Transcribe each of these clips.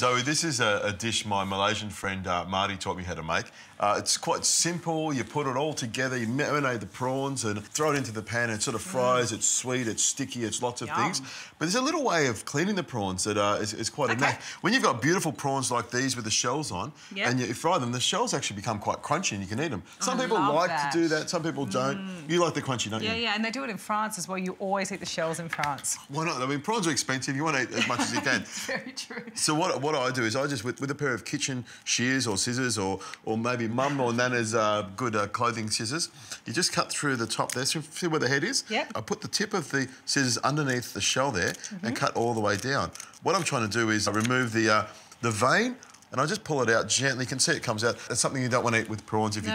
Zoe, this is a dish my Malaysian friend Marty taught me how to make. It's quite simple. You put it all together, you marinate the prawns and throw it into the pan and it sort of fries. It's sweet, it's sticky, it's lots of things. But there's a little way of cleaning the prawns that is quite a knack. When you've got beautiful prawns like these with the shells on and you fry them, the shells actually become quite crunchy and you can eat them. Some people like to do that, some people don't. You like the crunchy, don't you? Yeah, and they do it in France as well. You always eat the shells in France. Why not? I mean, prawns are expensive. You want to eat as much as you can. It's very true. So what I do is I just, with a pair of kitchen shears or scissors or maybe mum or nana's good clothing scissors, you just cut through the top there. See where the head is? Yep. I put the tip of the scissors underneath the shell there and cut all the way down. What I'm trying to do is remove the vein and I just pull it out gently. You can see it comes out. That's something you don't want to eat with prawns if you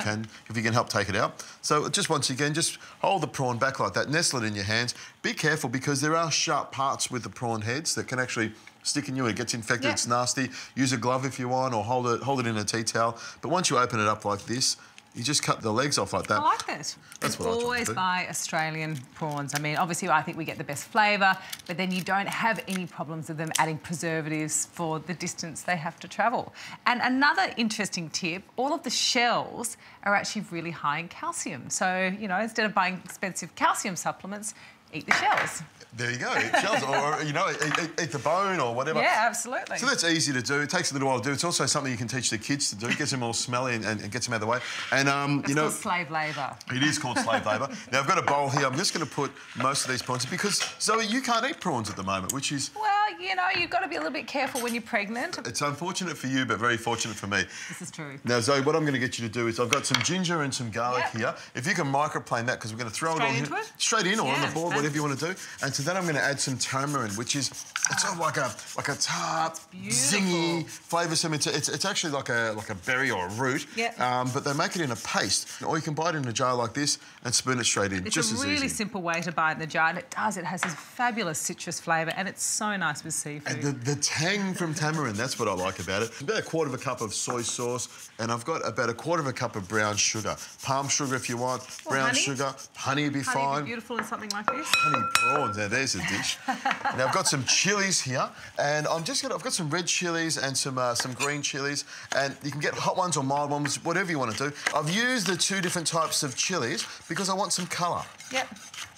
can help take it out. So just once again, just hold the prawn back like that, nestle it in your hands. Be careful because there are sharp parts with the prawn heads that can actually stick in you and it gets infected, it's nasty. Use a glove if you want or hold it in a tea towel. But once you open it up like this, you just cut the legs off like that. I like that. That's what I try to do. Always buy Australian prawns. I mean, obviously, I think we get the best flavour, but then you don't have any problems with them adding preservatives for the distance they have to travel. And another interesting tip, all of the shells are actually really high in calcium. So, you know, instead of buying expensive calcium supplements, eat the shells. There you go, eat shells, or you know, eat the bone or whatever. Yeah, absolutely. So that's easy to do. It takes a little while to do. It's also something you can teach the kids to do. It gets them all smelly and gets them out of the way. And you know, it's called slave labour. It is called slave labour. Now I've got a bowl here. I'm just going to put most of these prawns because Zoe, you can't eat prawns at the moment, which is you know, you've got to be a little bit careful when you're pregnant. It's unfortunate for you, but very fortunate for me. This is true. Now, Zoe, what I'm going to get you to do is I've got some ginger and some garlic here. If you can microplane that, because we're going to throw it all in. Straight in or on the board, whatever you want to do. And to that, I'm going to add some tamarind, which is it's sort of like a tart, zingy, flavoursome. It's actually like a berry or a root. But they make it in a paste, or you can buy it in a jar like this and spoon it straight in. It's just a as really easy. simple way to buy it in the jar, and it does. It has this fabulous citrus flavour, and it's so nice with seafood. And the tang from tamarind, that's what I like about it. About a quarter of a cup of soy sauce, and I've got about a quarter of a cup of brown sugar. Palm sugar if you want, brown sugar, honey would be fine. Honey would be beautiful in something like this. Honey prawns, now there's a dish. Now I've got some chilies here, and I've got some red chilies and some green chilies, and you can get hot ones or mild ones, whatever you want to do. I've used the two different types of chilies because I want some colour. Yep.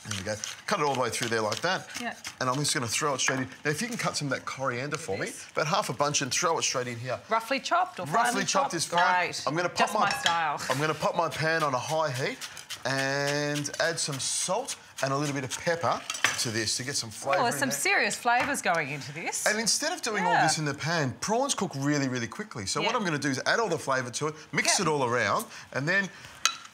There we go. Cut it all the way through there like that. Yep. And I'm just going to throw it straight in. Now, if you can cut some of that coriander for me, about half a bunch, and throw it straight in here. Roughly chopped or roughly chopped is fine. Great. I'm going to pop my style. I'm going to pop my pan on a high heat and add some salt and a little bit of pepper to this to get some flavour. Oh, there's some serious flavours going into this. And instead of doing all this in the pan, prawns cook really, really quickly. So what I'm going to do is add all the flavour to it, mix it all around, and then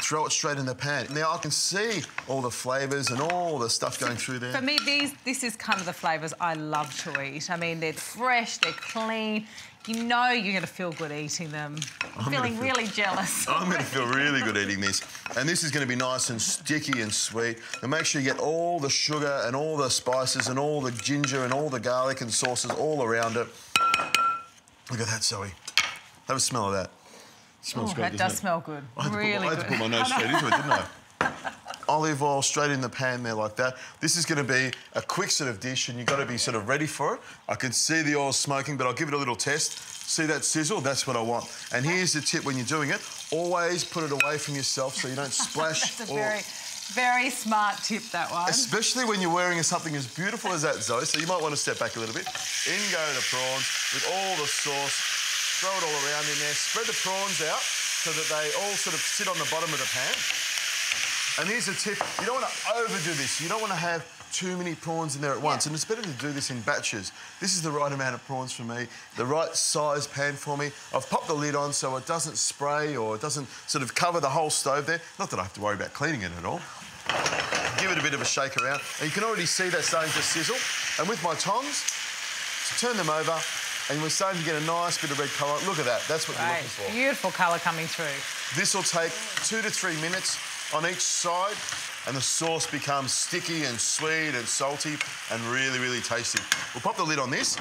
throw it straight in the pan. Now, I can see all the flavours and all the stuff going through there. For me, this is kind of the flavours I love to eat. I mean, they're fresh, they're clean. You know you're going to feel good eating them. I'm feeling really jealous. I'm going to feel really good eating this. And this is going to be nice and sticky and sweet. And make sure you get all the sugar and all the spices and all the ginger and all the garlic and sauces all around it. Look at that, Zoe. Have a smell of that. It smells great, that does smell good. I had to put my nose straight into it, didn't I? Olive oil straight in the pan there like that. This is going to be a quick sort of dish and you've got to be sort of ready for it. I can see the oil smoking, but I'll give it a little test. See that sizzle? That's what I want. And here's the tip when you're doing it. Always put it away from yourself so you don't splash. That's a very smart tip, that one. Especially when you're wearing something as beautiful as that, Zoe. So you might want to step back a little bit. In go the prawns with all the sauce. Throw it all around in there. Spread the prawns out so that they all sort of sit on the bottom of the pan. And here's a tip. You don't want to overdo this. You don't want to have too many prawns in there at once. And it's better to do this in batches. This is the right amount of prawns for me, the right size pan for me. I've popped the lid on so it doesn't spray or it doesn't sort of cover the whole stove there. Not that I have to worry about cleaning it at all. Give it a bit of a shake around. And you can already see that starting to sizzle. And with my tongs, turn them over. And we're starting to get a nice bit of red colour. Look at that. That's what you're looking for. Beautiful colour coming through. This will take 2 to 3 minutes on each side and the sauce becomes sticky and sweet and salty and really, really tasty. We'll pop the lid on this,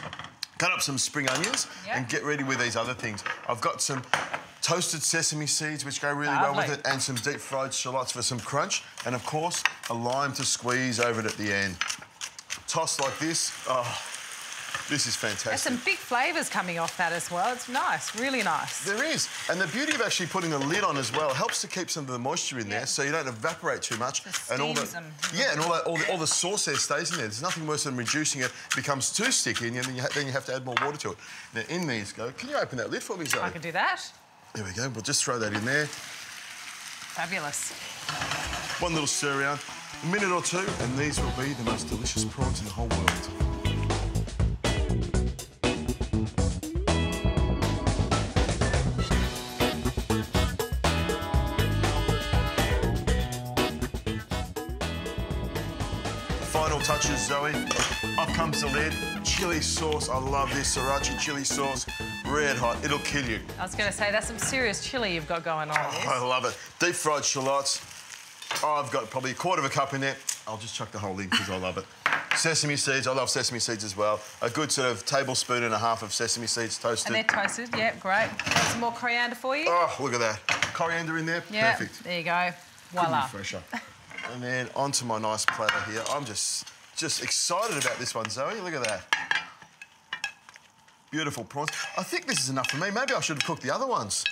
cut up some spring onions and get ready with these other things. I've got some toasted sesame seeds, which go really well with it, and some deep-fried shallots for some crunch, and, of course, a lime to squeeze over it at the end. Toss like this. Oh. This is fantastic. There's some big flavours coming off that as well. It's nice, really nice. There is. And the beauty of actually putting a lid on as well helps to keep some of the moisture in there so you don't evaporate too much. And all the all the sauce there stays in there. There's nothing worse than reducing it, becomes too sticky, and then you have to add more water to it. Now, in these go. Can you open that lid for me, Zoe? I can do that. There we go. We'll just throw that in there. Fabulous. One little stir around, a minute or two, and these will be the most delicious prawns in the whole world. Final touches, Zoe. Up comes the lid. Chili sauce. I love this sriracha chili sauce. Red hot. It'll kill you. I was going to say, that's some serious chili you've got going on. Oh, I love it. Deep fried shallots. Oh, I've got probably a quarter of a cup in there. I'll just chuck the whole in because I love it. Sesame seeds. I love sesame seeds as well. A good sort of tablespoon and a half of sesame seeds toasted. And they're toasted. Yeah, great. Got some more coriander for you. Oh, look at that. Coriander in there. Yeah, perfect. There you go. Voila. Couldn't be fresher. And then onto my nice platter here. I'm just excited about this one, Zoe. Look at that. Beautiful prawns. I think this is enough for me. Maybe I should have cooked the other ones.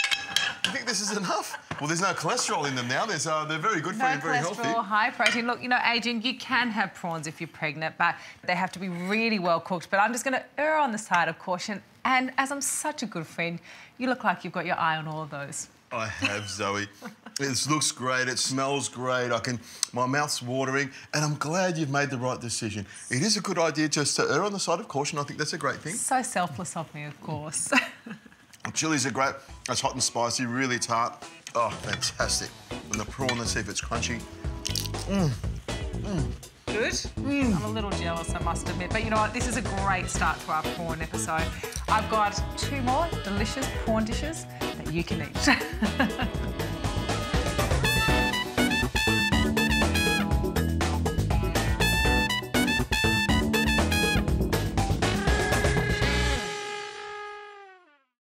You think this is enough? Well, there's no cholesterol in them now. They're very good for you and very healthy. No cholesterol, high protein. Look, you know, Adrian, you can have prawns if you're pregnant, but they have to be really well cooked. But I'm just going to err on the side of caution. And as I'm such a good friend, you look like you've got your eye on all of those. I have, Zoe. It looks great, it smells great, my mouth's watering, and I'm glad you've made the right decision. It is a good idea just to err on the side of caution. I think that's a great thing. So selfless of me, of course. Chilies are great. It's hot and spicy, really tart. Oh, fantastic. And the prawn, let's see if it's crunchy. Good. I'm a little jealous, I must admit. But you know what? This is a great start to our prawn episode. I've got 2 more delicious prawn dishes that you can eat.